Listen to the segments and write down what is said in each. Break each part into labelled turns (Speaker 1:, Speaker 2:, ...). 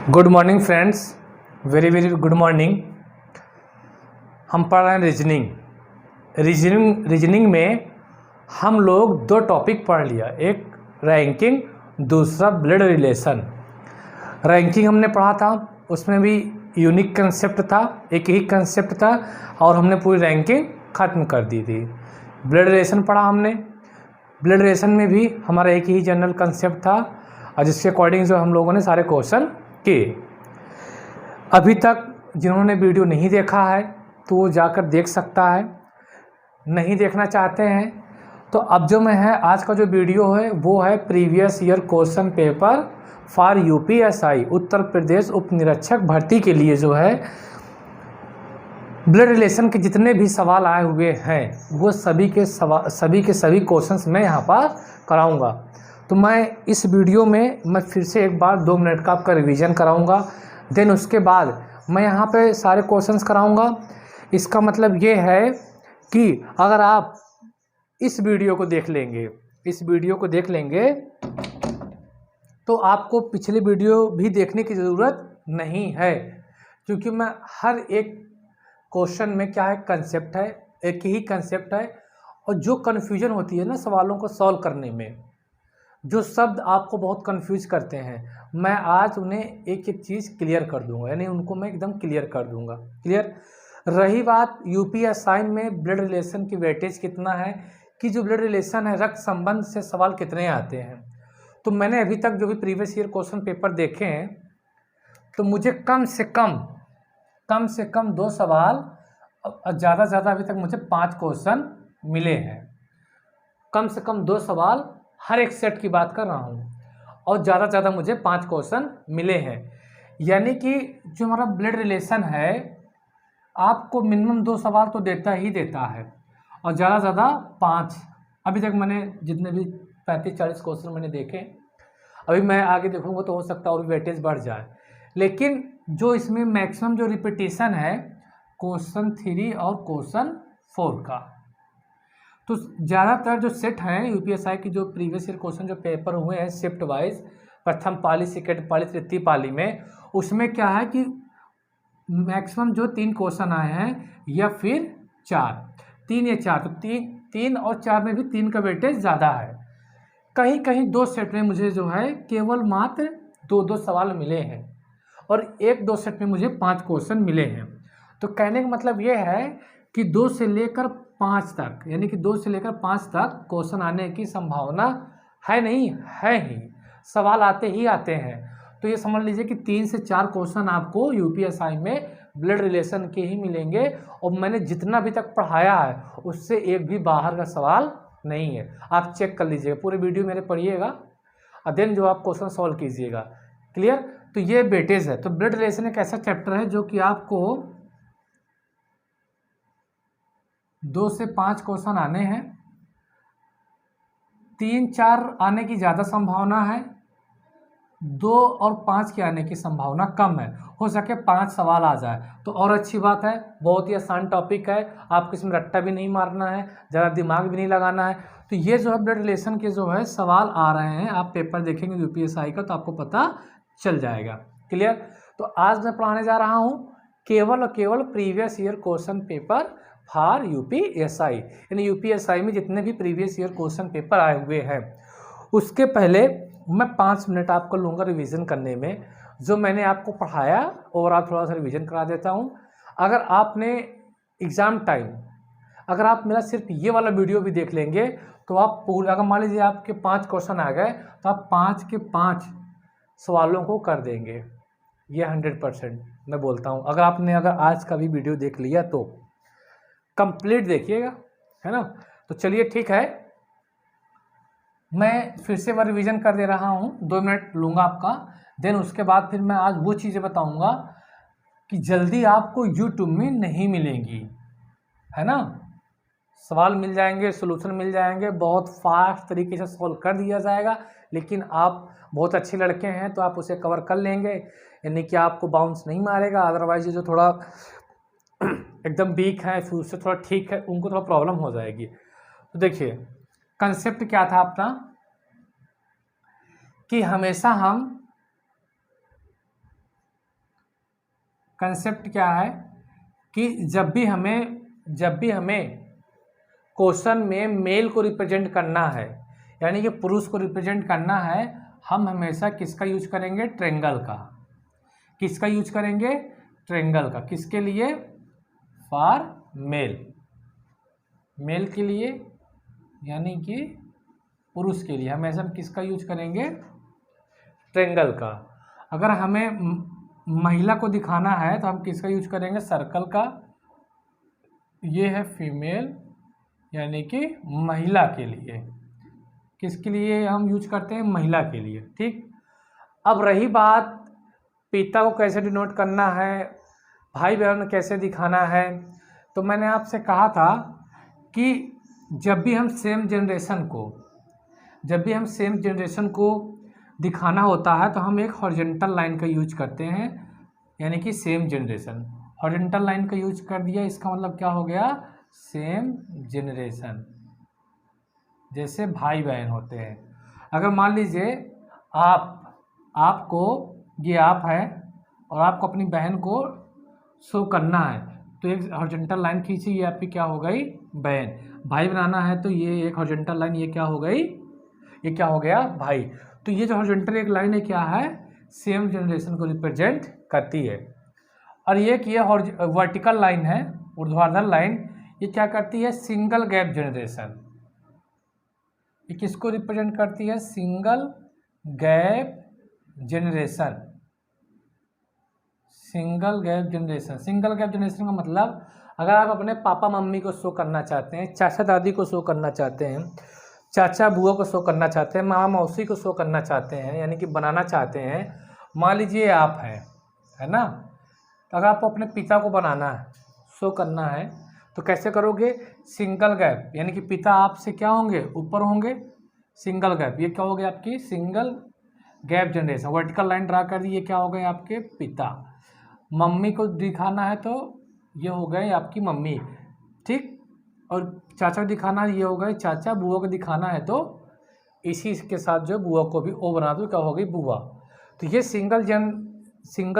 Speaker 1: Good morning friends, very very good morning. हम पढ़ रहे हैं रीजनिंग में हम लोग दो टॉपिक पढ़ लिया, एक रैंकिंग, दूसरा ब्लड रिलेशन। रैंकिंग हमने पढ़ा था, उसमें भी यूनिक कंसेप्ट था, एक ही कंसेप्ट था और हमने पूरी रैंकिंग ख़त्म कर दी थी। ब्लड रिलेशन पढ़ा हमने, ब्लड रिलेशन में भी हमारा एक ही जनरल कंसेप्ट था और जिसके अकॉर्डिंग जो हम लोगों ने सारे क्वेश्चन किए। अभी तक जिन्होंने वीडियो नहीं देखा है तो वो जाकर देख सकता है, नहीं देखना चाहते हैं तो अब जो मैं है आज का जो वीडियो है वो है previous year question paper for UPSI, Uttar Pradesh उप निरीक्षक भर्ती के लिए जो है ब्लड रिलेशन के जितने भी सवाल आए हुए हैं वो सभी के सभी क्वेश्चंस मैं यहाँ पर कराऊंगा। तो मैं इस वीडियो में मैं फिर से एक बार 2 मिनट का आपका रिवीजन कराऊंगा, देन उसके बाद मैं यहाँ पे सारे क्वेश्चंस कराऊंगा। इसका मतलब ये है कि अगर आप इस वीडियो को देख लेंगे तो आपको पिछले वीडियो भी देखने की ज़रूरत नहीं है, क्योंकि मैं हर एक क्वेश्चन में क्या है कंसेप्ट है, एक ही कंसेप्ट है और जो कन्फ्यूजन होती है ना सवालों को सॉल्व करने में, जो शब्द आपको बहुत कंफ्यूज करते हैं, मैं आज उन्हें एक एक चीज़ क्लियर कर दूंगा, यानी उनको मैं एकदम क्लियर कर दूंगा। क्लियर। रही बात यूपीएसआई में ब्लड रिलेशन की वेटेज कितना है, कि जो ब्लड रिलेशन है रक्त संबंध से सवाल कितने आते हैं, तो मैंने अभी तक जो भी प्रीवियस ईयर क्वेश्चन पेपर देखे हैं तो मुझे कम से कम 2 सवाल, ज़्यादा से ज़्यादा अभी तक मुझे 5 क्वेश्चन मिले हैं। कम से कम 2 सवाल हर एक सेट की बात कर रहा हूँ और ज़्यादा से ज़्यादा मुझे 5 क्वेश्चन मिले हैं। यानी कि जो हमारा ब्लड रिलेशन है आपको मिनिमम 2 सवाल तो देता ही देता है और ज़्यादा से ज़्यादा 5। अभी तक मैंने जितने भी 35-40 क्वेश्चन मैंने देखे, अभी मैं आगे देखूँगा तो हो सकता है और वेटेज बढ़ जाए, लेकिन जो इसमें मैक्सिमम जो रिपीटेशन है क्वेश्चन 3 और क्वेश्चन 4 का, तो ज़्यादातर जो सेट हैं यूपीएसआई की जो प्रीवियस ईयर क्वेश्चन जो पेपर हुए हैं शिफ्ट वाइज, प्रथम पाली, सेकेंड पाली, तृतीय पाली में, उसमें क्या है कि मैक्सिमम जो 3 क्वेश्चन आए हैं या फिर 3 या 4, तो 3 और 4 में भी 3 का वेटेज ज़्यादा है। कहीं कहीं 2 सेट में मुझे जो है केवल मात्र 2 सवाल मिले हैं और 1-2 सेट में मुझे 5 क्वेश्चन मिले हैं। तो कहने का मतलब ये है कि 2 से लेकर 5 तक, यानी कि 2 से लेकर 5 तक क्वेश्चन आने की संभावना है, नहीं है ही, सवाल आते ही आते हैं। तो ये समझ लीजिए कि 3 से 4 क्वेश्चन आपको यूपीएसआई में ब्लड रिलेशन के ही मिलेंगे और मैंने जितना अभी तक पढ़ाया है उससे एक भी बाहर का सवाल नहीं है। आप चेक कर लीजिएगा, पूरे वीडियो मेरे पढ़िएगा और देन जो आप क्वेश्चन सॉल्व कीजिएगा। क्लियर। तो ये वेटेज है। तो ब्लड रिलेशन एक ऐसा चैप्टर है जो कि आपको 2 से 5 क्वेश्चन आने हैं, 3-4 आने की ज़्यादा संभावना है, 2 और 5 के आने की संभावना कम है। हो सके 5 सवाल आ जाए तो और अच्छी बात है, बहुत ही आसान टॉपिक है, आपको इसमें रट्टा भी नहीं मारना है, ज़्यादा दिमाग भी नहीं लगाना है। तो ये जो है ब्लड रिलेशन के जो है सवाल आ रहे हैं, आप पेपर देखेंगे यूपीएसआई का तो आपको पता चल जाएगा। क्लियर। तो आज मैं पढ़ाने जा रहा हूँ केवल और केवल previous year question paper for UPSI, यानी यूपीएसआई में जितने भी प्रीवियस ईयर क्वेश्चन पेपर आए हुए हैं। उसके पहले मैं 5 मिनट आपको लूँगा रिवीजन करने में, जो मैंने आपको पढ़ाया ओवरऑल थोड़ा सा रिवीजन करा देता हूँ। अगर आपने एग्ज़ाम टाइम अगर आप मेरा सिर्फ ये वाला वीडियो भी देख लेंगे तो आप पूरा, अगर मान लीजिए आपके 5 क्वेश्चन आ गए तो आप 5 के 5 सवालों को कर देंगे, ये 100% मैं बोलता हूँ। अगर आज का भी वीडियो देख लिया तो कंप्लीट देखिएगा, है ना। तो चलिए ठीक है, मैं फिर से बार रिवीजन कर दे रहा हूँ, 2 मिनट लूँगा आपका, देन उसके बाद फिर मैं आज वो चीज़ें बताऊँगा कि जल्दी आपको यूट्यूब में नहीं मिलेंगी, है ना। सवाल मिल जाएंगे, सॉल्यूशन मिल जाएंगे, बहुत फास्ट तरीके से सॉल्व कर दिया जाएगा, लेकिन आप बहुत अच्छे लड़के हैं तो आप उसे कवर कर लेंगे, यानी कि आपको बाउंस नहीं मारेगा। अदरवाइज जो थोड़ा एकदम वीक है फिर उससे थोड़ा ठीक है, उनको थोड़ा प्रॉब्लम हो जाएगी। तो देखिए कंसेप्ट क्या था अपना, कि हमेशा हम कंसेप्ट क्या है कि जब भी हमें क्वेश्चन में मेल को रिप्रेजेंट करना है, यानी कि पुरुष को रिप्रेजेंट करना है, हम हमेशा किसका यूज करेंगे? ट्रायंगल का। किसका यूज करेंगे? ट्रायंगल का। किसके लिए? फॉर मेल, मेल के लिए, यानी कि पुरुष के लिए हमेशा हम किसका यूज करेंगे? ट्रायंगल का। अगर हमें महिला को दिखाना है तो हम किसका यूज करेंगे? सर्कल का। ये है फीमेल, यानी कि महिला के लिए। किसके लिए हम यूज करते हैं? महिला के लिए। ठीक। अब रही बात पिता को कैसे डिनोट करना है, भाई बहन कैसे दिखाना है, तो मैंने आपसे कहा था कि जब भी हम सेम जनरेशन को दिखाना होता है तो हम एक हॉरिजॉन्टल लाइन का यूज करते हैं, यानी कि सेम जनरेशन। हॉरिजॉन्टल लाइन का यूज कर दिया, इसका मतलब क्या हो गया? Same generation. जैसे भाई बहन होते हैं। अगर मान लीजिए आपको ये आप है और आपको अपनी बहन को शो करना है तो एक हॉरिजॉन्टल लाइन खींची, ये आपकी क्या हो गई? बहन। भाई बनाना है तो ये एक हॉरिजॉन्टल लाइन, ये क्या हो गई? ये क्या हो गया? भाई। तो ये जो हॉरिजॉन्टल एक लाइन है क्या है? सेम जनरेशन को रिप्रेजेंट करती है। और ये कि ये वर्टिकल लाइन है, ऊर्ध्वाधर लाइन, ये क्या करती है? Single gap generation. ये किसको रिप्रेजेंट करती है? Single gap generation. Single gap generation. Single gap generation का मतलब अगर आप अपने पापा मम्मी को शो करना चाहते हैं, चाचा दादी को शो करना चाहते हैं, चाचा बुआ को शो करना चाहते हैं, मामा मौसी को शो करना चाहते हैं, यानी कि बनाना चाहते हैं, मान लीजिए आप हैं, है ना, तो अगर आपको अपने पिता को बनाना है, शो करना है, तो कैसे करोगे? सिंगल गैप, यानी कि पिता आपसे क्या होंगे? ऊपर होंगे। सिंगल गैप, ये क्या हो गया? आपकी single gap generation. Vertical line draw कर दी, ये क्या हो गए? आपके पिता। मम्मी को दिखाना है तो ये हो गए आपकी मम्मी। ठीक। और चाचा को दिखाना ये हो गए चाचा। बुआ को दिखाना है तो इसी के साथ जो बुआ को भी ओ बना दो, क्या हो गई? बुआ। तो ये सिंगल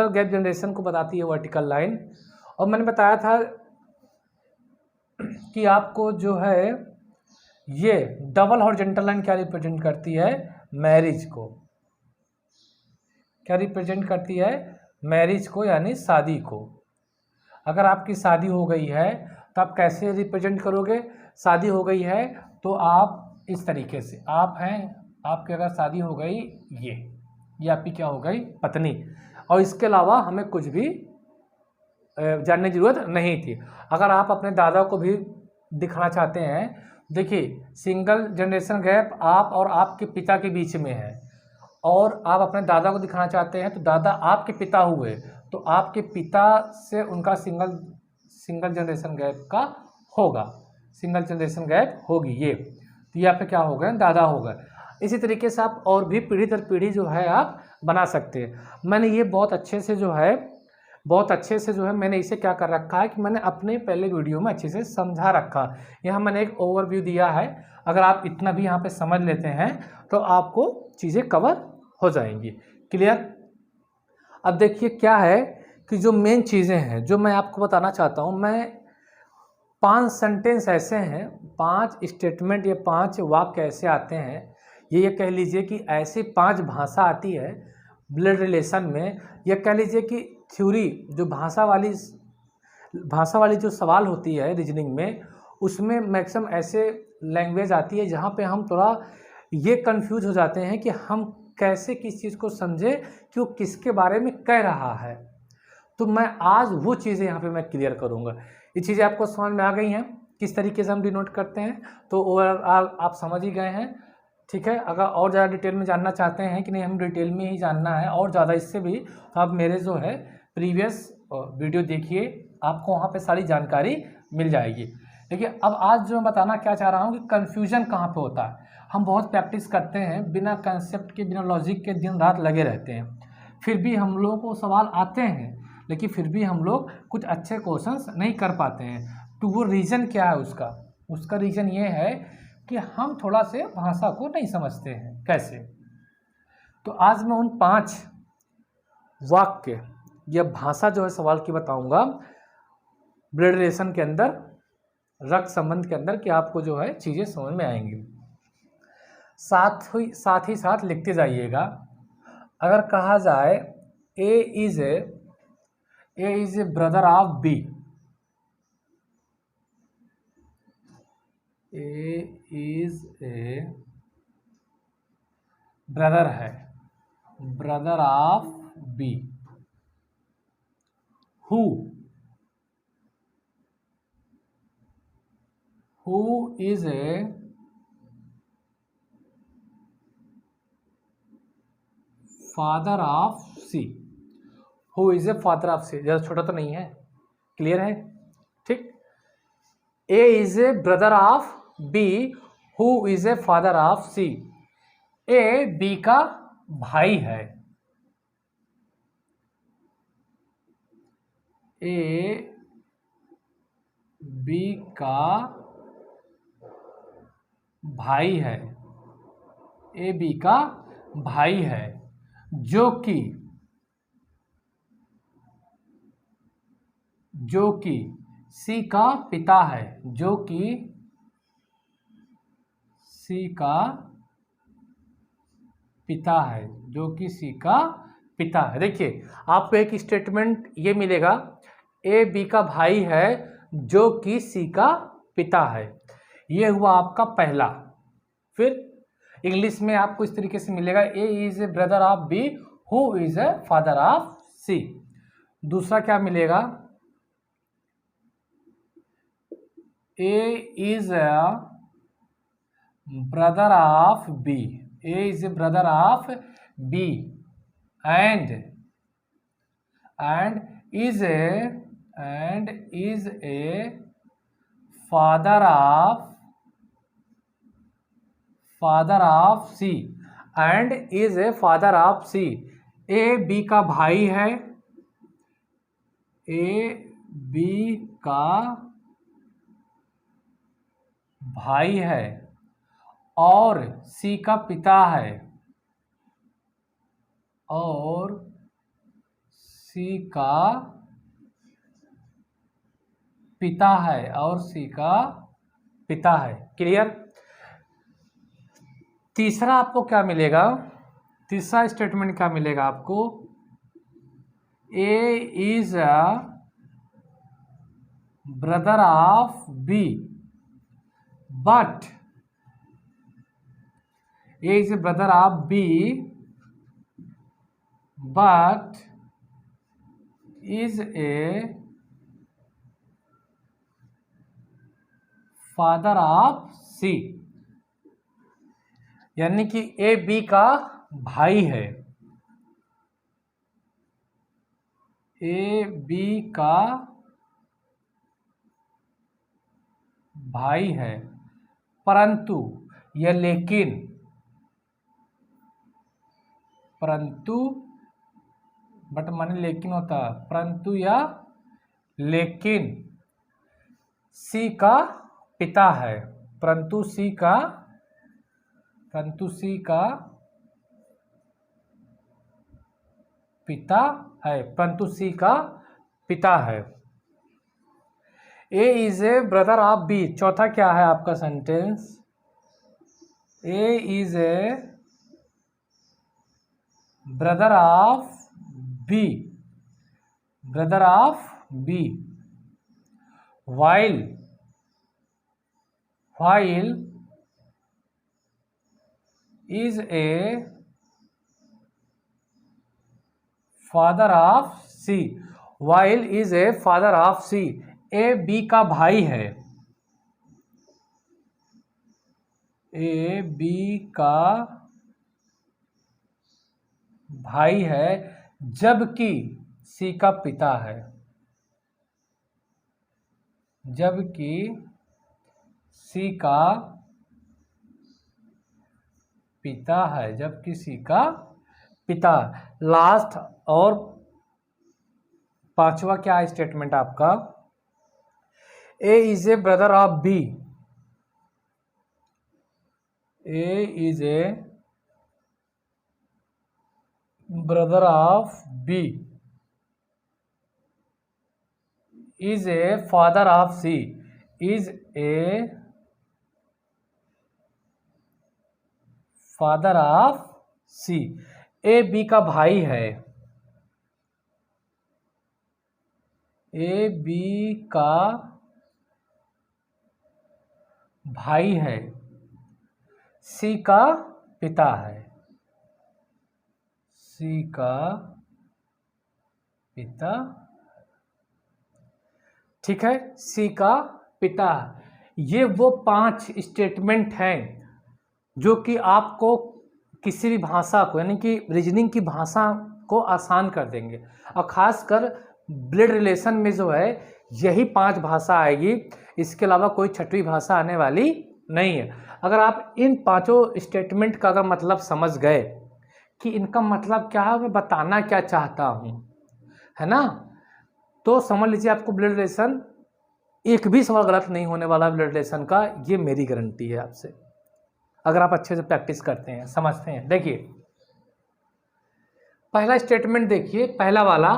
Speaker 1: गैप जनरेशन को बताती है वर्टिकल लाइन। और मैंने बताया था कि आपको जो है ये डबल हॉरिजॉन्टल लाइन क्या रिप्रेजेंट करती है? मैरिज को। क्या रिप्रेजेंट करती है? मैरिज को, यानी शादी को। अगर आपकी शादी हो गई है तो आप कैसे रिप्रेजेंट करोगे? शादी हो गई है तो आप इस तरीके से, आप हैं, आपकी अगर शादी हो गई, ये आपकी क्या हो गई? पत्नी। और इसके अलावा हमें कुछ भी जानने की जरूरत नहीं थी। अगर आप अपने दादा को भी दिखाना चाहते हैं, देखिए सिंगल जनरेशन गैप आप और आपके पिता के बीच में है, और आप अपने दादा को दिखाना चाहते हैं तो दादा आपके पिता हुए, तो आपके पिता से उनका सिंगल जनरेशन गैप का होगा, सिंगल जनरेशन गैप होगी ये। तो ये आपके क्या हो गए? दादा हो गए। इसी तरीके से आप और भी पीढ़ी दर पीढ़ी जो है आप बना सकते हैं। मैंने ये बहुत अच्छे से जो है मैंने इसे क्या कर रखा है कि मैंने अपने पहले वीडियो में अच्छे से समझा रखा। यहाँ मैंने एक ओवरव्यू दिया है, अगर आप इतना भी यहाँ पे समझ लेते हैं तो आपको चीज़ें कवर हो जाएंगी। क्लियर? अब देखिए क्या है कि जो मेन चीज़ें हैं जो मैं आपको बताना चाहता हूँ, मैं 5 सेंटेंस ऐसे हैं, 5 स्टेटमेंट या 5 वाक्य ऐसे आते हैं, ये कह लीजिए कि ऐसी 5 भाषा आती है ब्लड रिलेशन में, या कह लीजिए कि थ्योरी जो भाषा वाली जो सवाल होती है रीजनिंग में, उसमें मैक्सिमम ऐसे लैंग्वेज आती है जहाँ पे हम थोड़ा ये कंफ्यूज हो जाते हैं कि हम कैसे किस चीज़ को समझे कि वो किसके बारे में कह रहा है। तो मैं आज वो चीज़ें यहाँ पे मैं क्लियर करूँगा। ये चीज़ें आपको समझ में आ गई हैं किस तरीके से हम डिनोट करते हैं, तो ओवरऑल आप समझ ही गए हैं। ठीक है, अगर और ज़्यादा डिटेल में जानना चाहते हैं कि नहीं हम डिटेल में ही जानना है और ज़्यादा इससे भी, तो आप मेरे जो है प्रीवियस वीडियो देखिए, आपको वहाँ पे सारी जानकारी मिल जाएगी। देखिए अब आज जो मैं बताना क्या चाह रहा हूँ कि कन्फ्यूजन कहाँ पे होता है। हम बहुत प्रैक्टिस करते हैं, बिना कंसेप्ट के, बिना लॉजिक के दिन रात लगे रहते हैं, फिर भी हम लोगों को सवाल आते हैं, लेकिन फिर भी हम लोग कुछ अच्छे क्वेश्चंस नहीं कर पाते हैं। तो वो रीज़न क्या है उसका रीज़न ये है कि हम थोड़ा से भाषा को नहीं समझते हैं। कैसे? तो आज मैं उन 5 वाक्य यह भाषा जो है सवाल की बताऊंगा ब्लड रिलेशन के अंदर, रक्त संबंध के अंदर, कि आपको जो है चीज़ें समझ में आएंगी। साथ ही साथ लिखते जाइएगा। अगर कहा जाए A is a brother of B, A is a brother है, brother of B, who is a father of C, who is a father of C, ज़्यादा छोटा तो नहीं है, क्लियर है, ठीक। A is a brother of B, who is a father of C, A B का भाई है, ए बी का भाई है, ए बी का भाई है, जो कि सी का पिता है, जो कि सी का पिता है, जो कि सी का पिता है। देखिए आपको एक स्टेटमेंट ये मिलेगा, ए बी का भाई है जो कि सी का पिता है, ये हुआ आपका पहला। फिर इंग्लिश में आपको इस तरीके से मिलेगा, A is a brother of B, who is a father of C. दूसरा क्या मिलेगा, A is a brother of B, A is a brother of B and is a father of C, and is a father of C. A B का भाई है, ए B का भाई है और सी का पिता है, और सी का पिता है, और सी का पिता है, क्लियर। तीसरा आपको क्या मिलेगा, तीसरा स्टेटमेंट क्या मिलेगा आपको, A is a brother of B but, A is a brother of B but is a father of C, यानी कि ए बी का भाई है, ए बी का भाई है, परंतु या लेकिन, परंतु बट माने लेकिन होता, परंतु या लेकिन सी का पिता है, परंतु सी का पिता है, परंतु सी का पिता है। A is a brother of B, चौथा क्या है आपका sentence, A is a brother of B, brother of B while is a father of C, while is a father of C, A B का भाई है, ए बी का भाई है जबकि सी का पिता है, जबकि सी का पिता है, जबकि सी का पिता। लास्ट और पांचवा क्या है स्टेटमेंट आपका, A is a brother of B, A is a brother of B is a father of C, is a father of C. A B का भाई है, ए बी का भाई है, सी का पिता है, सी का पिता, ठीक है, सी का पिता। ये वो 5 स्टेटमेंट हैं जो कि आपको किसी भी भाषा को, यानी कि रीजनिंग की भाषा को आसान कर देंगे। और ख़ासकर ब्लड रिलेशन में जो है यही 5 भाषा आएगी, इसके अलावा कोई छठवीं भाषा आने वाली नहीं है। अगर आप इन 5 स्टेटमेंट का अगर मतलब समझ गए कि इनका मतलब क्या है, मैं बताना क्या चाहता हूँ, है ना, तो समझ लीजिए आपको ब्लड रिलेशन एक भी सवाल गलत नहीं होने वाला ब्लड रिलेशन का, ये मेरी गारंटी है आपसे, अगर आप अच्छे से प्रैक्टिस करते हैं, समझते हैं। देखिए पहला स्टेटमेंट देखिए, पहला वाला,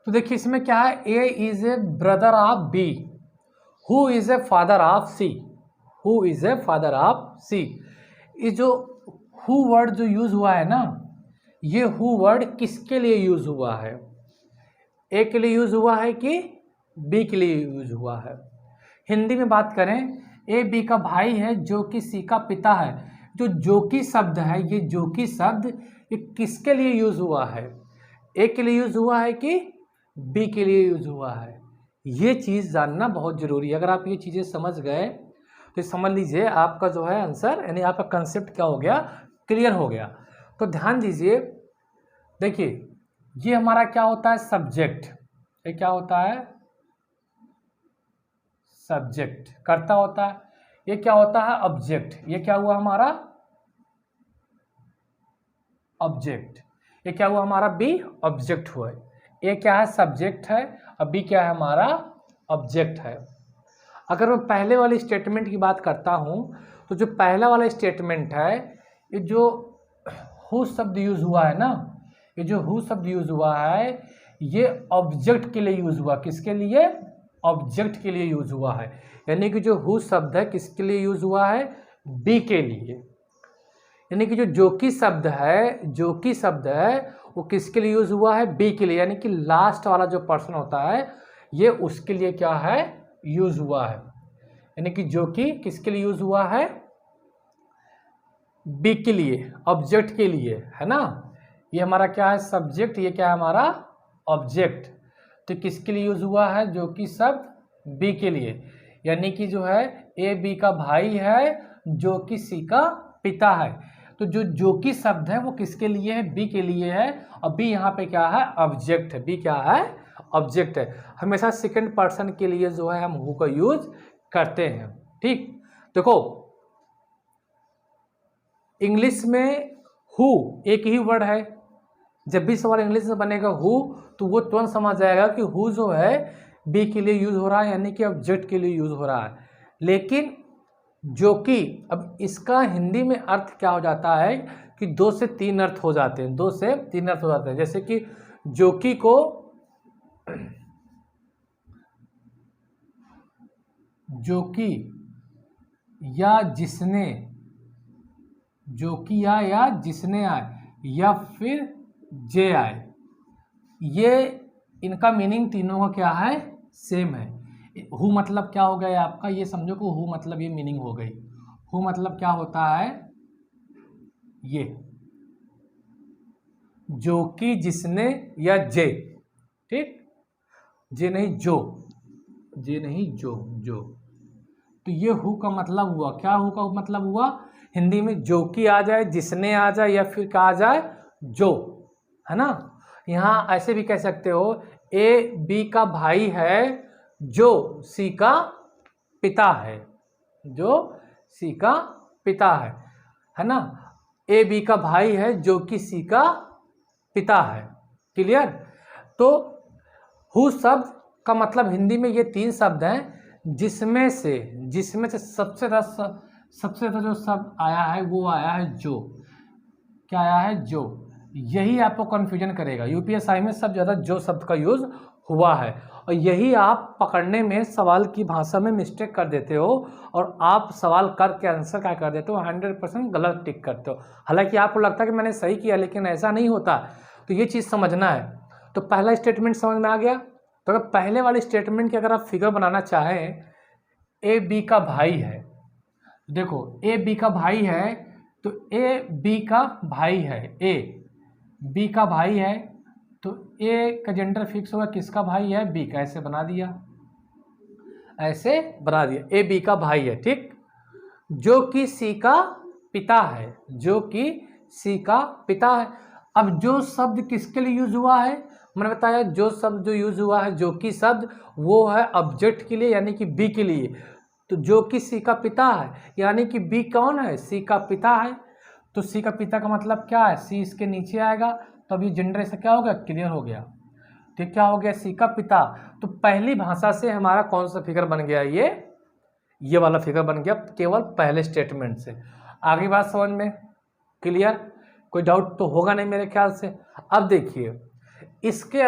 Speaker 1: तो देखिए इसमें क्या है, A is a brother of B, who is a father of C, who is a father of C. ये जो हु वर्ड जो यूज हुआ है ना, ये हु वर्ड किसके लिए यूज हुआ है, ए के लिए यूज हुआ है कि बी के लिए यूज हुआ है। हिंदी में बात करें, ए बी का भाई है जो कि सी का पिता है। जो कि शब्द है, ये जो कि शब्द ये किसके लिए यूज हुआ है, ए के लिए यूज हुआ है कि बी के लिए यूज हुआ है, ये चीज़ जानना बहुत जरूरी है। अगर आप ये चीज़ें समझ गए तो समझ लीजिए आपका जो है आंसर, यानी आपका कंसेप्ट क्या हो गया, क्लियर हो गया। तो ध्यान दीजिए, देखिए ये हमारा क्या होता है, सब्जेक्ट, ये क्या होता है, सब्जेक्ट, कर्ता होता है। ये क्या होता है, ऑब्जेक्ट, ये क्या हुआ हमारा, ऑब्जेक्ट, ये क्या हुआ हमारा, बी ऑब्जेक्ट हुआ। ये क्या है, सब्जेक्ट है, और बी क्या है हमारा, ऑब्जेक्ट है। अगर मैं पहले वाले स्टेटमेंट की बात करता हूं, तो जो पहला वाला स्टेटमेंट है, ये जो हु शब्द यूज हुआ है ना, ये जो हु शब्द यूज हुआ है, ये ऑब्जेक्ट के लिए यूज हुआ, किसके लिए, ऑब्जेक्ट के लिए यूज हुआ है। यानी कि जो हु शब्द है किसके लिए यूज हुआ है, बी के लिए। यानी कि जो कि शब्द है, जो कि शब्द है वो किसके लिए यूज हुआ है, बी के लिए। यानी कि लास्ट वाला जो पर्सन होता है ये उसके लिए क्या है, यूज हुआ है। यानी कि जो कि किसके लिए यूज हुआ है, बी के लिए, ऑब्जेक्ट के लिए, है ना। ये हमारा क्या है, सब्जेक्ट, ये क्या है हमारा, ऑब्जेक्ट। तो किसके लिए यूज हुआ है, जो कि शब्द बी के लिए। यानी कि जो है ए बी का भाई है जो कि सी का पिता है। तो जो कि शब्द है वो किसके लिए है, बी के लिए है, और बी यहाँ पे क्या है, ऑब्जेक्ट है, बी क्या है, ऑब्जेक्ट है। हमेशा सेकंड पर्सन के लिए जो है हम हु का यूज करते हैं, ठीक। देखो इंग्लिश में हु एक ही वर्ड है, जब भी सवाल इंग्लिश में बनेगा हु, तो वो तुरंत समझ जाएगा कि हु जो है बी के लिए यूज हो रहा है, यानी कि ऑब्जेक्ट के लिए यूज हो रहा है। लेकिन जो कि, अब इसका हिंदी में अर्थ क्या हो जाता है कि 2 से 3 अर्थ हो जाते हैं, 2 से 3 अर्थ हो जाते हैं। जैसे कि जो कि को जो कि या जिसने, जो कि या जिसने आए, या फिर जे आए, ये इनका मीनिंग तीनों का क्या है, सेम है। हु मतलब क्या हो गया आपका, ये समझो कि हु मतलब ये मीनिंग हो गई। हु मतलब क्या होता है, ये जो कि, जिसने, या जे, ठीक, जे नहीं जो, जे नहीं जो, जो। तो ये हु का मतलब हुआ क्या, हु का मतलब हुआ हिंदी में जो कि आ जाए, जिसने आ जाए, या फिर क्या आ जाए, जो, है ना। यहाँ ऐसे भी कह सकते हो, ए बी का भाई है जो सी का पिता है, जो सी का पिता है ना। ए बी का भाई है जो कि सी का पिता है, क्लियर। तो हु शब्द का मतलब हिंदी में ये 3 शब्द हैं, जिसमें से सबसे ज़्यादा जो शब्द आया है वो आया है जो, क्या आया है, जो। यही आपको कन्फ्यूजन करेगा। यूपीएसआई में सबसे ज़्यादा जो शब्द का यूज़ हुआ है, और यही आप पकड़ने में सवाल की भाषा में मिस्टेक कर देते हो, और आप सवाल करके आंसर क्या कर देते हो, 100% गलत टिक करते हो। हालांकि आपको लगता है कि मैंने सही किया, लेकिन ऐसा नहीं होता। तो ये चीज़ समझना है। तो पहला स्टेटमेंट समझ में आ गया। तो अगर पहले वाले स्टेटमेंट की अगर आप फिगर बनाना चाहें, ए बी का भाई है, देखो ए बी का भाई है, तो ए बी का भाई है, ए बी का भाई है, तो ए का जेंडर फिक्स होगा, किसका भाई है, बी का। ऐसे बना दिया, ऐसे बना दिया, ए बी का भाई है, ठीक। जो कि सी का पिता है, जो कि सी का पिता है। अब जो शब्द किसके लिए यूज हुआ है, मैंने बताया जो शब्द जो यूज हुआ है, जो कि शब्द, वो है ऑब्जेक्ट के लिए, यानी कि बी के लिए। तो जो कि सी का पिता है, यानी कि बी कौन है, सी का पिता है। तो सी का पिता का मतलब क्या है, सी इसके नीचे आएगा, तो अभी जेंडर से क्या हो गया, क्लियर हो गया। तो क्या हो गया, सी का पिता। तो पहली भाषा से हमारा कौन सा फिगर बन गया, ये वाला फिगर बन गया, केवल पहले स्टेटमेंट से। आगे बात समझ में क्लियर, कोई डाउट तो होगा नहीं मेरे ख्याल से। अब देखिए, इसके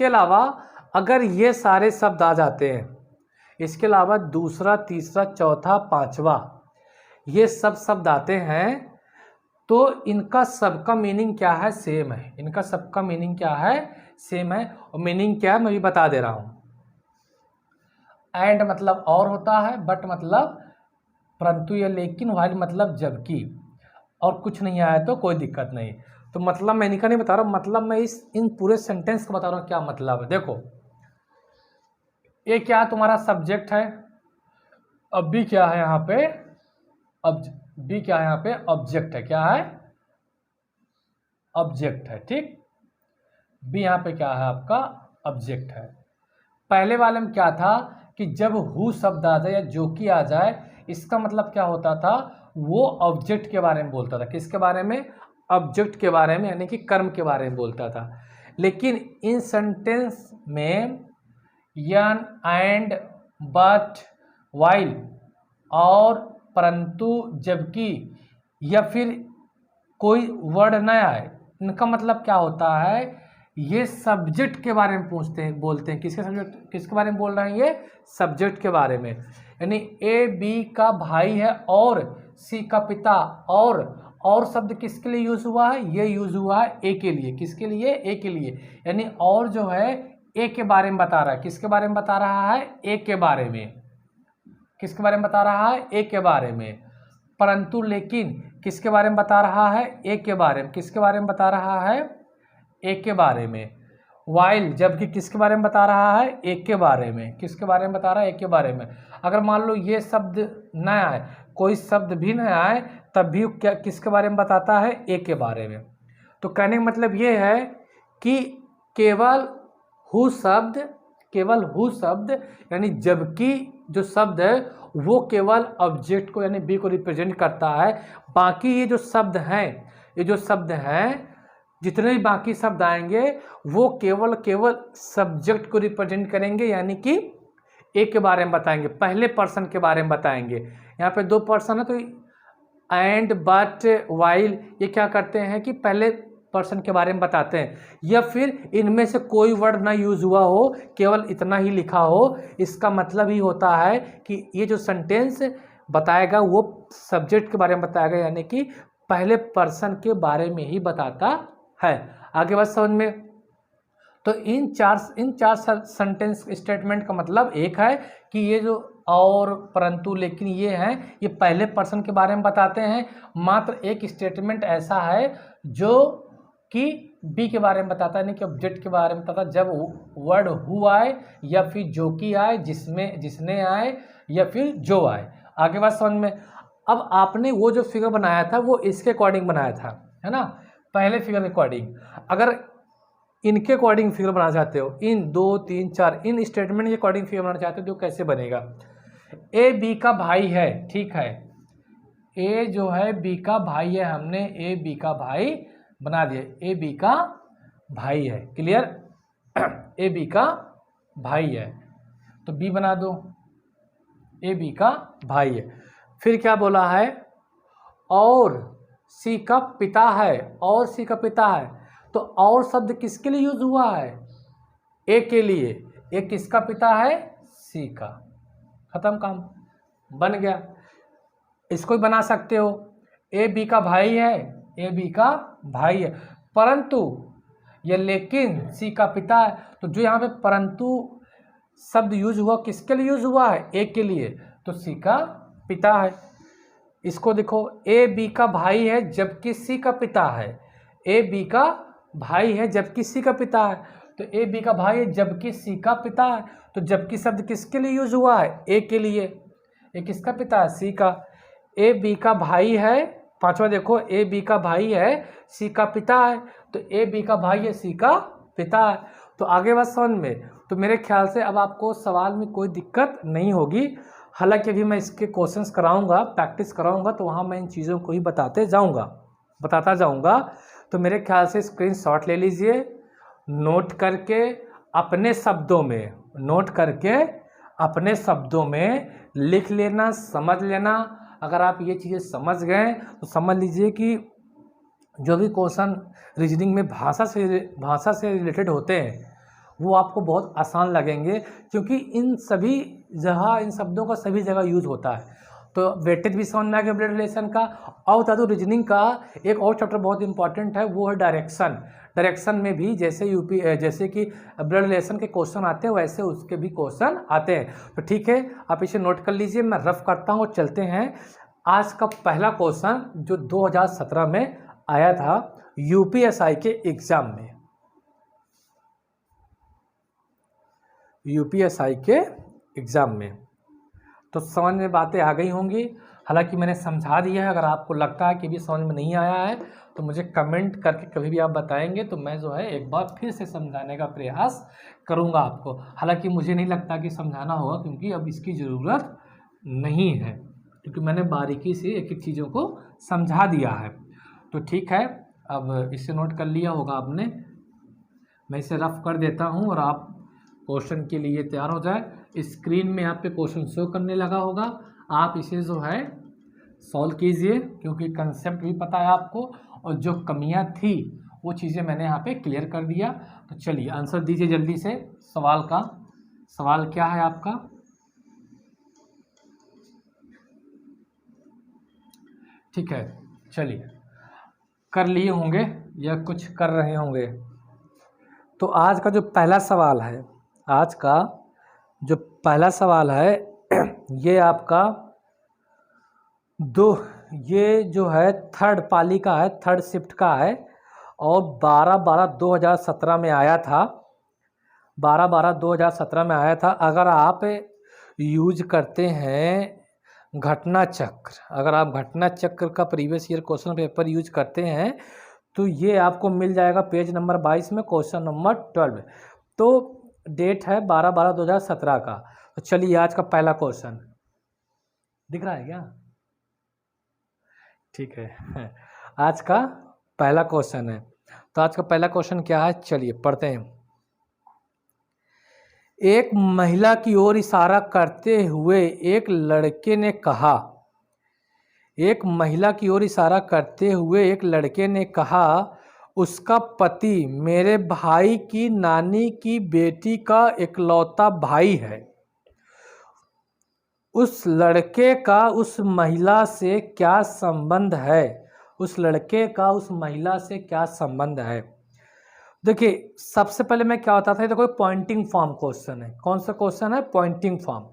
Speaker 1: अलावा अगर ये सारे शब्द आ जाते हैं, इसके अलावा दूसरा, तीसरा, चौथा, पांचवा, ये सब शब्द आते हैं, तो इनका सबका मीनिंग क्या है, सेम है। इनका सबका मीनिंग क्या है, सेम है। और मीनिंग क्या है मैं भी बता दे रहा हूं। एंड मतलब और होता है, बट मतलब परंतु या लेकिन, व्हाइल मतलब जबकि, और कुछ नहीं आया तो कोई दिक्कत नहीं। तो मतलब मैं इनका नहीं बता रहा हूँ, मतलब मैं इन पूरे सेंटेंस को बता रहा हूँ क्या मतलब है। देखो, ये क्या तुम्हारा सब्जेक्ट है, अब भी क्या है यहाँ पे, अब बी क्या है यहाँ पे, ऑब्जेक्ट है। क्या है, ऑब्जेक्ट है, ठीक। बी यहाँ पे क्या है, आपका ऑब्जेक्ट है। पहले वाले में क्या था कि जब हु शब्द आ जाए या जो कि आ जाए, इसका मतलब क्या होता था, वो ऑब्जेक्ट के बारे में बोलता था। किसके बारे में, ऑब्जेक्ट के बारे में, यानी कि कर्म के बारे में बोलता था। लेकिन इन सेंटेंस में यन, एंड, बट, वाइल और परंतु, जबकि, या फिर कोई वर्ड न आए, इनका मतलब क्या होता है, ये सब्जेक्ट के बारे में पूछते हैं, बोलते हैं। किसके सब्जेक्ट, किसके बारे में बोल रहे हैं, ये सब्जेक्ट के बारे में। यानी ए बी का भाई है और सी का पिता, और शब्द किसके लिए यूज हुआ है, ये यूज हुआ है ए के लिए। किसके लिए, ए के लिए। यानी और जो है ए के बारे में बता रहा है। किसके बारे में बता रहा है, ए के बारे में। किसके बारे में बता रहा है, ए के बारे में। परंतु लेकिन किसके बारे में बता रहा है, ए के बारे में। किसके बारे में बता रहा है, ए के बारे में। वाइल जबकि किसके बारे में बता रहा है, ए के बारे में। किसके बारे में बता रहा है, ए के बारे में। अगर मान लो ये शब्द न आए, कोई शब्द भी न आए, तब भी क्या किसके बारे में बताता है, ए के बारे में। तो कहने का मतलब ये है कि केवल हु शब्द यानी जबकि जो शब्द है वो केवल ऑब्जेक्ट को यानी बी को रिप्रेजेंट करता है। बाकी ये जो शब्द हैं, जितने भी बाकी शब्द आएंगे वो केवल सब्जेक्ट को रिप्रेजेंट करेंगे, यानी कि ए के बारे में बताएंगे, पहले पर्सन के बारे में बताएंगे। यहाँ पे दो पर्सन है, तो एंड, बट, वाइल ये क्या करते हैं कि पहले पर्सन के बारे में बताते हैं, या फिर इनमें से कोई वर्ड ना यूज हुआ हो, केवल इतना ही लिखा हो। इसका मतलब ही होता है कि ये जो सेंटेंस बताएगा वो सब्जेक्ट के बारे में बताएगा, यानी कि पहले पर्सन के बारे में ही बताता है। आगे बात समझ में। तो इन चार सेंटेंस स्टेटमेंट का मतलब एक है कि ये जो और, परंतु, लेकिन ये हैं, ये पहले पर्सन के बारे में बताते हैं। मात्र एक स्टेटमेंट ऐसा है जो कि बी के बारे में बताता है, नहीं कि ऑब्जेक्ट के बारे में बताता है। जब वर्ड हु आए, या फिर जो कि आए, जिसने आए, या फिर जो आए। आगे बात समझ में। अब आपने वो जो फिगर बनाया था वो इसके अकॉर्डिंग बनाया था, है ना, पहले फिगर के अकॉर्डिंग। अगर इनके अकॉर्डिंग फिगर बनाना चाहते हो, इन 2, 3, 4 इन स्टेटमेंट के अकॉर्डिंग फिगर बनाना चाहते हो, तो कैसे बनेगा। ए बी का भाई है, ठीक है, ए जो है बी का भाई है, हमने ए बी का भाई बना दिया, ए बी का भाई है, क्लियर। ए बी का भाई है तो बी बना दो, ए बी का भाई है। फिर क्या बोला है, और सी का पिता है, और सी का पिता है, तो और शब्द किसके लिए यूज हुआ है? ए के लिए। ए किसका पिता है? सी का। खत्म काम, बन गया। इसको भी बना सकते हो, ए बी का भाई है, ए बी का भाई है, परंतु ये लेकिन सी का पिता है, तो जो यहाँ पे परंतु शब्द यूज हुआ किसके लिए यूज हुआ है? ए के लिए, तो सी का पिता है। इसको देखो, ए बी का भाई है जबकि सी का पिता है। ए बी का भाई है जबकि सी का पिता है, तो ए बी का भाई है जबकि सी का पिता है, तो जबकि शब्द किसके लिए यूज हुआ है? ए के लिए। ए किसका पिता है? सी का। ए बी का भाई है, पांचवा देखो, ए बी का भाई है, सी का पिता है, तो ए बी का भाई है, सी का पिता है। तो आगे बात समझ में, तो मेरे ख्याल से अब आपको सवाल में कोई दिक्कत नहीं होगी। हालांकि अभी मैं इसके क्वेश्चंस कराऊंगा, प्रैक्टिस कराऊंगा, तो वहाँ मैं इन चीज़ों को ही बताता जाऊंगा। तो मेरे ख्याल से स्क्रीनशॉट ले लीजिए, नोट करके अपने शब्दों में लिख लेना, समझ लेना। अगर आप ये चीज़ें समझ गए तो समझ लीजिए कि जो भी क्वेश्चन रीजनिंग में भाषा से रिलेटेड होते हैं वो आपको बहुत आसान लगेंगे, क्योंकि इन शब्दों का सभी जगह यूज होता है। तो वेटेज भी समझ में आ गया ब्लड रिलेशन का। और बता दूँ, रीजनिंग का एक और चैप्टर बहुत इंपॉर्टेंट है, वो है डायरेक्शन में भी जैसे कि ब्लड रिलेशन के क्वेश्चन आते हैं वैसे उसके भी क्वेश्चन आते हैं। तो ठीक है, आप इसे नोट कर लीजिए, मैं रफ करता हूँ और चलते हैं। आज का पहला क्वेश्चन जो 2017 में आया था यूपीएसआई के एग्जाम में, तो समझ में बातें आ गई होंगी। हालांकि मैंने समझा दिया है, अगर आपको लगता है कि भी समझ में नहीं आया है तो मुझे कमेंट करके कभी भी आप बताएंगे, तो मैं जो है एक बार फिर से समझाने का प्रयास करूंगा आपको। हालांकि मुझे नहीं लगता कि समझाना होगा, क्योंकि अब इसकी ज़रूरत नहीं है, क्योंकि मैंने बारीकी से एक एक चीज़ों को समझा दिया है। तो ठीक है, अब इसे नोट कर लिया होगा आपने। मैं इसे रफ कर देता हूँ और आप क्वेश्चन के लिए तैयार हो जाए। स्क्रीन में आप पे क्वेश्चन शो करने लगा होगा, आप इसे जो है सॉल्व कीजिए, क्योंकि कंसेप्ट भी पता है आपको और जो कमियां थी वो चीज़ें मैंने यहाँ पे क्लियर कर दिया। तो चलिए आंसर दीजिए जल्दी से सवाल का। सवाल क्या है आपका? ठीक है, चलिए कर लिए होंगे या कुछ कर रहे होंगे। तो आज का जो पहला सवाल है ये आपका ये जो है थर्ड पाली का है, थर्ड शिफ्ट का है, और 12/12/2017 में आया था। 12/12/2017 में आया था। अगर आप यूज करते हैं घटना चक्र, अगर आप घटना चक्र का previous year question paper use करते हैं तो ये आपको मिल जाएगा पेज नंबर 22 में, क्वेश्चन नंबर 12। तो डेट है 12/12/2017 का। तो चलिए आज का पहला क्वेश्चन दिख रहा है क्या? ठीक है, आज का पहला क्वेश्चन है। तो आज का पहला क्वेश्चन क्या है, चलिए पढ़ते हैं। एक महिला की ओर इशारा करते हुए एक लड़के ने कहा, उसका पति मेरे भाई की नानी की बेटी का इकलौता भाई है। उस लड़के का उस महिला से क्या संबंध है? देखिए, सबसे पहले मैं क्या होता था, देखो पॉइंटिंग फॉर्म क्वेश्चन है। कौन सा क्वेश्चन है? Pointing form.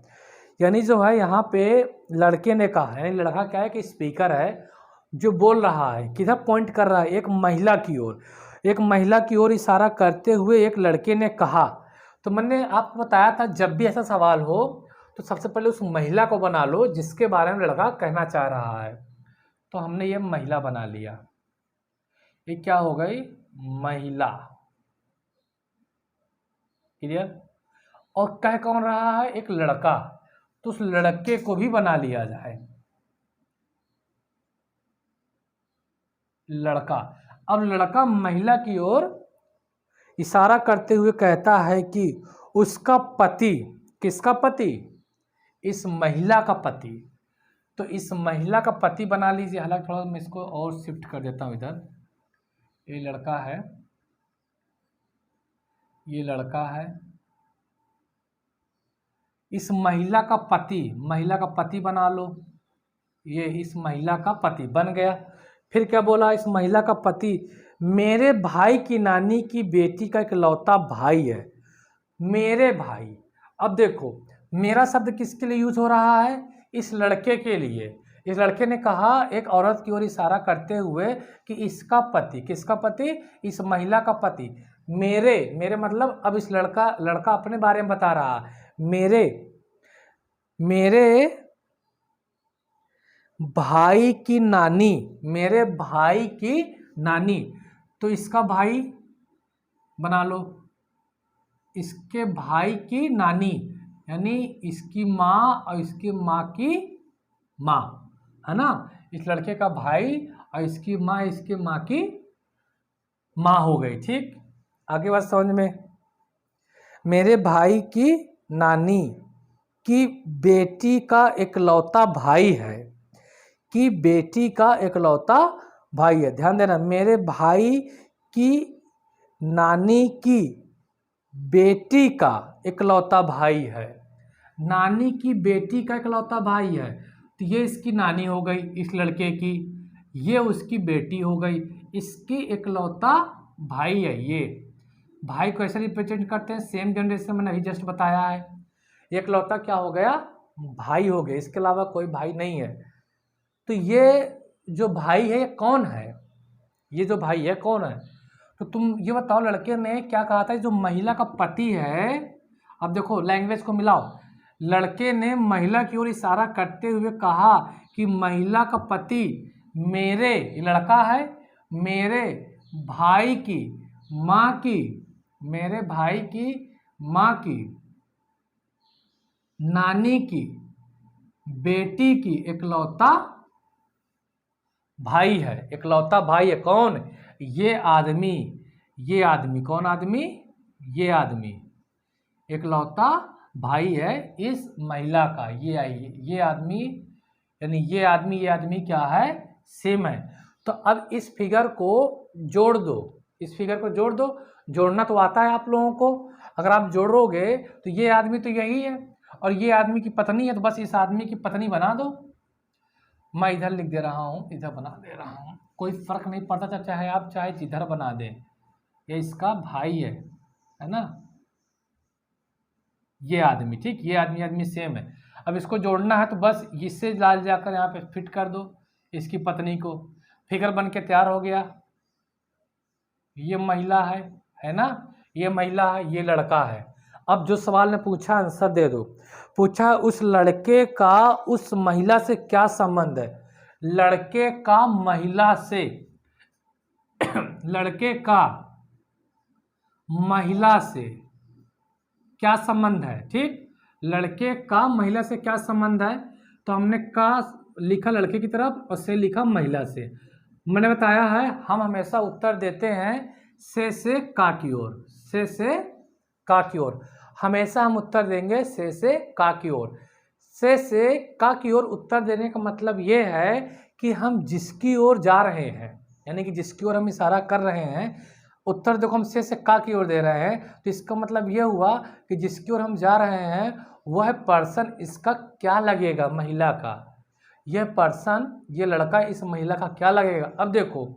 Speaker 1: यानी जो है यहाँ पे लड़के ने कहा है, लड़का क्या है कि स्पीकर है जो बोल रहा है, किधर पॉइंट कर रहा है? एक महिला की ओर इशारा करते हुए एक लड़के ने कहा। तो मैंने आपको बताया था जब भी ऐसा सवाल हो तो सबसे पहले उस महिला को बना लो जिसके बारे में लड़का कहना चाह रहा है। तो हमने ये महिला बना लिया, ये क्या हो गई? महिला। क्लियर? और कह कौन रहा है? एक लड़का, तो उस लड़के को भी बना लिया जाए, लड़का। अब लड़का महिला की ओर इशारा करते हुए कहता है कि उसका पति, किसका पति? इस महिला का पति। तो इस महिला का पति बना लीजिए। हालांकि थोड़ा मैं इसको और शिफ्ट कर देता हूँ इधर। ये लड़का है, ये लड़का है, इस महिला का पति बना लो। ये इस महिला का पति बन गया। फिर क्या बोला, इस महिला का पति मेरे भाई की नानी की बेटी का इकलौता भाई है। मेरे भाई, अब देखो मेरा शब्द किसके लिए यूज हो रहा है, इस लड़के के लिए। इस लड़के ने कहा एक औरत की ओर इशारा करते हुए कि इसका पति, किसका पति, इस महिला का पति। मेरे मतलब अब इस लड़का अपने बारे में बता रहा है। मेरे भाई की नानी, मेरे भाई की नानी, तो इसका भाई बना लो, इसके भाई की नानी, यानी इसकी माँ और इसकी माँ की माँ, है ना। इस लड़के का भाई और इसकी माँ, इसकी माँ की माँ हो गई। ठीक, आगे बात समझ में। मेरे भाई की नानी की बेटी का इकलौता भाई है, की बेटी का इकलौता भाई है। ध्यान देना, मेरे भाई की नानी की बेटी का इकलौता भाई है। नानी की बेटी का इकलौता भाई है, तो ये इसकी नानी हो गई इस लड़के की, ये उसकी बेटी हो गई, इसकी इकलौता भाई है। ये भाई को ऐसे रिप्रेजेंट करते हैं, सेम जनरेशन मैंने अभी जस्ट बताया है। इकलौता क्या हो गया, भाई हो गया, इसके अलावा कोई भाई नहीं है। तो ये जो भाई है ये कौन है, ये जो भाई है कौन है, तो तुम ये बताओ लड़के ने क्या कहा था, जो महिला का पति है। अब देखो लैंग्वेज को मिलाओ, लड़के ने महिला की ओर इशारा करते हुए कहा कि महिला का पति मेरे, लड़का है, मेरे भाई की माँ की, मेरे भाई की माँ की नानी की बेटी की इकलौता भाई है। इकलौता भाई है कौन, ये आदमी, ये आदमी, कौन आदमी, ये आदमी इकलौता भाई है इस महिला का। ये आदमी, यानी ये आदमी क्या है, सेम है। तो अब इस फिगर को जोड़ दो, इस फिगर को जोड़ दो। जोड़ना तो आता है आप लोगों को, अगर आप जोड़ोगे तो ये आदमी तो यही है और ये आदमी की पत्नी है, तो बस इस आदमी की पत्नी बना दो। मैं इधर लिख दे रहा हूँ, इधर बना दे रहा हूँ, कोई फर्क नहीं पड़ता, चाहे आप चाहे जिधर बना दें, ये इसका भाई है ना, ये आदमी। ठीक, ये आदमी सेम है। अब इसको जोड़ना है तो बस इससे लाल जाकर यहाँ पे फिट कर दो इसकी पत्नी को, फिगर बन के तैयार हो गया। ये महिला है ना, ये महिला है, ये लड़का है। अब जो सवाल ने पूछा आंसर दे दो। पूछा उस लड़के का उस महिला से क्या संबंध है, लड़के का महिला से लड़के का महिला से क्या संबंध है। ठीक, लड़के का महिला से क्या संबंध है, तो हमने का लिखा लड़के की तरफ और से लिखा महिला से। मैंने बताया है हम हमेशा उत्तर देते हैं से का की ओर, से का की ओर, हमेशा हम उत्तर देंगे से का की ओर। से का की ओर उत्तर देने का मतलब ये है कि हम जिसकी ओर जा रहे हैं, यानी कि जिसकी ओर हम इशारा कर रहे हैं, उत्तर देखो हम से का की ओर दे रहे हैं, तो इसका मतलब ये हुआ कि जिसकी ओर हम जा रहे हैं वह पर्सन इसका क्या लगेगा, महिला का। यह पर्सन, ये लड़का इस महिला का क्या लगेगा। अब देखो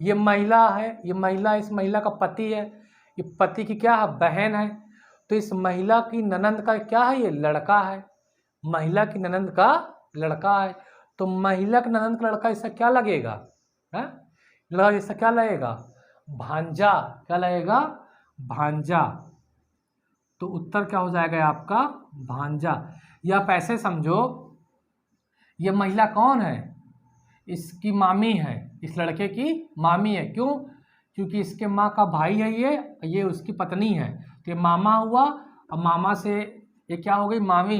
Speaker 1: ये महिला है, ये महिला इस महिला का पति है, ये पति की क्या है, बहन है, तो इस महिला की ननंद का क्या है, ये लड़का है, महिला की ननंद का लड़का है। तो महिला की ननंद का लड़का इसका क्या लगेगा, है लड़का इसका क्या लगेगा, भांजा, क्या लगेगा, भांजा। तो उत्तर क्या हो जाएगा आपका, भांजा। या आप ऐसे समझो ये महिला कौन है, इसकी मामी है, इस लड़के की मामी है। क्यों, क्योंकि इसके माँ का भाई है ये उसकी पत्नी है, तो ये मामा हुआ, और मामा से ये क्या हो गई, मामी।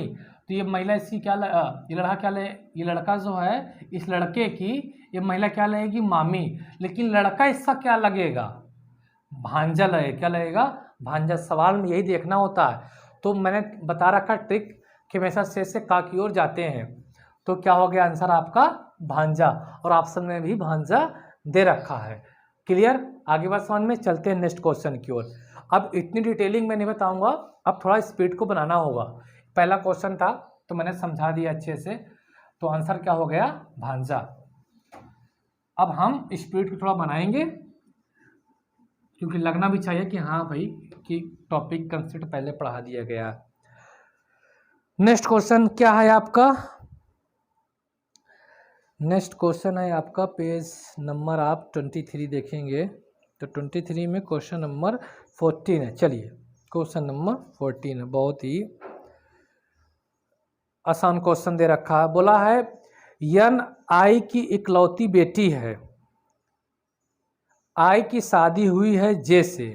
Speaker 1: तो ये महिला इसकी क्या ये लड़का क्या ले, ये लड़का जो है इस लड़के की, ये महिला क्या लगेगी, मामी। लेकिन लड़का इसका क्या लगेगा, भांजा लगेगा, क्या लगेगा, भांजा। सवाल में यही देखना होता है। तो मैंने बता रखा ट्रिक कि हमेशा से का की ओर जाते हैं। तो क्या हो गया आंसर आपका भांजा, और ऑप्शन में भी भांजा दे रखा है। क्लियर? आगे बात समझ में, चलते हैं नेक्स्ट क्वेश्चन की ओर। अब इतनी डिटेलिंग में नहीं बताऊंगा, अब थोड़ा स्पीड को बनाना होगा। पहला क्वेश्चन था तो मैंने समझा दिया अच्छे से, तो आंसर क्या हो गया भांजा। अब हम स्पीड को थोड़ा बनाएंगे, क्योंकि लगना भी चाहिए कि हाँ भाई कि टॉपिक कंसेप्ट पहले पढ़ा दिया गया। नेक्स्ट क्वेश्चन क्या है आपका? नेक्स्ट क्वेश्चन है आपका पेज नंबर आप 23 देखेंगे तो 23 में क्वेश्चन नंबर 14 है। चलिए क्वेश्चन नंबर 14 है, बहुत ही आसान क्वेश्चन दे रखा है। बोला है यन आई की इकलौती बेटी है, आई की शादी हुई है जे से,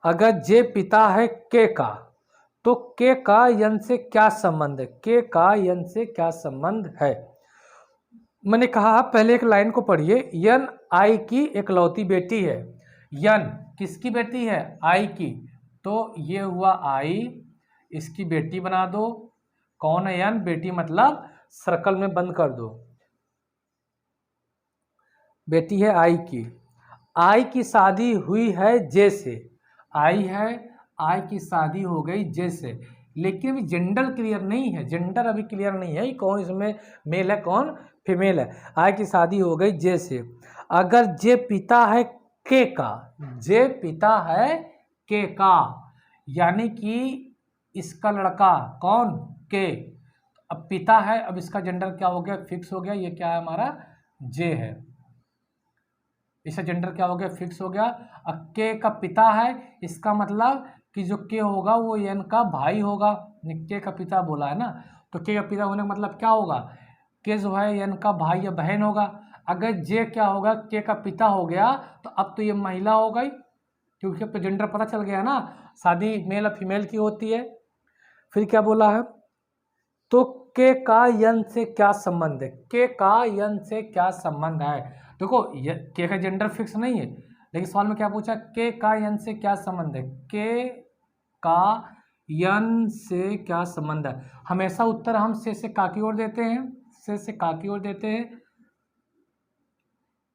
Speaker 1: अगर जे पिता है के का, तो के का यन से क्या संबंध है? के का यन से क्या संबंध है? मैंने कहा पहले एक लाइन को पढ़िए, यन आई की इकलौती बेटी है। यन किसकी बेटी है? आई की, तो ये हुआ आई, इसकी बेटी बना दो। कौन है यन? बेटी मतलब सर्कल में बंद कर दो, बेटी है आई की। आई की शादी हुई है जे से, आई है, आई की शादी हो गई जे से, लेकिन अभी जेंडर क्लियर नहीं है, जेंडर अभी क्लियर नहीं है कौन इसमें मेल है कौन फीमेल है। आई की शादी हो गई जे से, अगर जे पिता है के का, जे पिता है के का, यानी कि इसका लड़का कौन के, अब पिता है, अब इसका जेंडर क्या हो गया? फिक्स हो गया, ये क्या है हमारा जे है, इसका जेंडर क्या हो गया? फिक्स हो गया। अब के का पिता है, इसका मतलब कि जो के होगा वो एन का भाई होगा, के का पिता बोला है ना, तो के का पिता होने का मतलब क्या होगा? के जो है एन का भाई या बहन होगा। अगर जे क्या होगा? के का पिता हो गया, तो अब तो ये महिला हो गई, क्योंकि अब तो जेंडर पता चल गया ना, शादी मेल और फीमेल की होती है। फिर क्या बोला है? तो के का यन से क्या संबंध है? के का यन से क्या संबंध है? देखो के का जेंडर फिक्स नहीं है, लेकिन सवाल में क्या पूछा? के का यन से क्या संबंध है? के का यन से क्या संबंध है? हमेशा उत्तर हम से का की ओर देते हैं, से का की ओर देते हैं।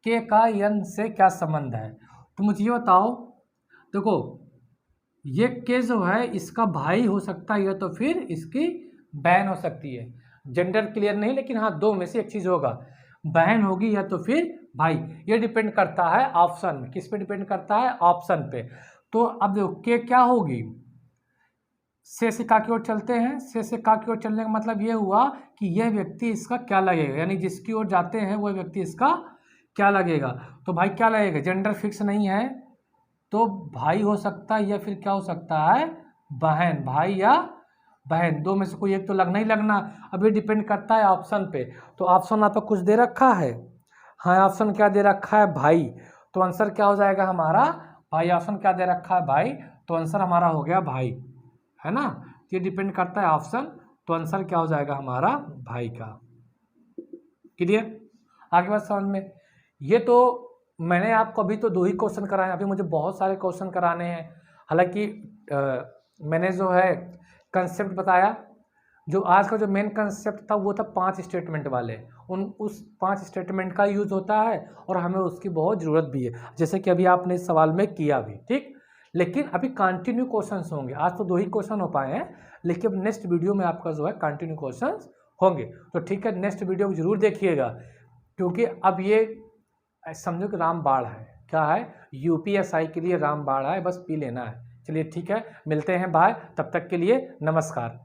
Speaker 1: के का यन से क्या संबंध है? तो मुझे ये बताओ, देखो ये के जो है इसका भाई हो सकता है, या तो फिर इसकी बहन हो सकती है। जेंडर क्लियर नहीं, लेकिन हाँ दो में से एक चीज होगा, बहन होगी या तो फिर भाई। ये डिपेंड करता है ऑप्शन में, किस पे डिपेंड करता है? ऑप्शन पे। तो अब देखो के क्या होगी? से का की ओर चलते हैं, से का की ओर चलने का मतलब ये हुआ कि यह व्यक्ति इसका क्या लगेगा, यानी जिसकी ओर जाते हैं वह व्यक्ति इसका क्या लगेगा। तो भाई क्या लगेगा? जेंडर फिक्स नहीं है, तो भाई हो सकता है या फिर क्या हो सकता है? बहन, भाई या बहन, दो में से कोई एक तो लगना ही लगना। अब ये डिपेंड करता है ऑप्शन पे। तो ऑप्शन आपको कुछ दे रखा है, हाँ ऑप्शन क्या दे रखा है? भाई। तो आंसर क्या हो जाएगा हमारा? भाई। ऑप्शन क्या दे रखा है? भाई। तो आंसर हमारा हो गया भाई, है ना। ये डिपेंड करता है ऑप्शन, तो आंसर क्या हो जाएगा हमारा? भाई का। क्लियर? आगे बात समझ में। ये तो मैंने आपको अभी तो 2 ही क्वेश्चन कराए, अभी मुझे बहुत सारे क्वेश्चन कराने हैं। हालांकि मैंने जो है कंसेप्ट बताया, जो आज का जो मेन कंसेप्ट था वो था 5 स्टेटमेंट वाले, उस 5 स्टेटमेंट का यूज होता है और हमें उसकी बहुत ज़रूरत भी है, जैसे कि अभी आपने इस सवाल में किया भी, ठीक। लेकिन अभी कंटिन्यू क्वेश्चंस होंगे, आज तो 2 ही क्वेश्चन हो पाए हैं, लेकिन नेक्स्ट वीडियो में आपका जो है कंटिन्यू क्वेश्चंस होंगे। तो ठीक है, नेक्स्ट वीडियो को जरूर देखिएगा, क्योंकि अब ये समझो कि रामबाण है, क्या है? यूपीएसआई के लिए रामबाण है, बस पी लेना है। चलिए ठीक है, मिलते हैं, बाय, तब तक के लिए नमस्कार।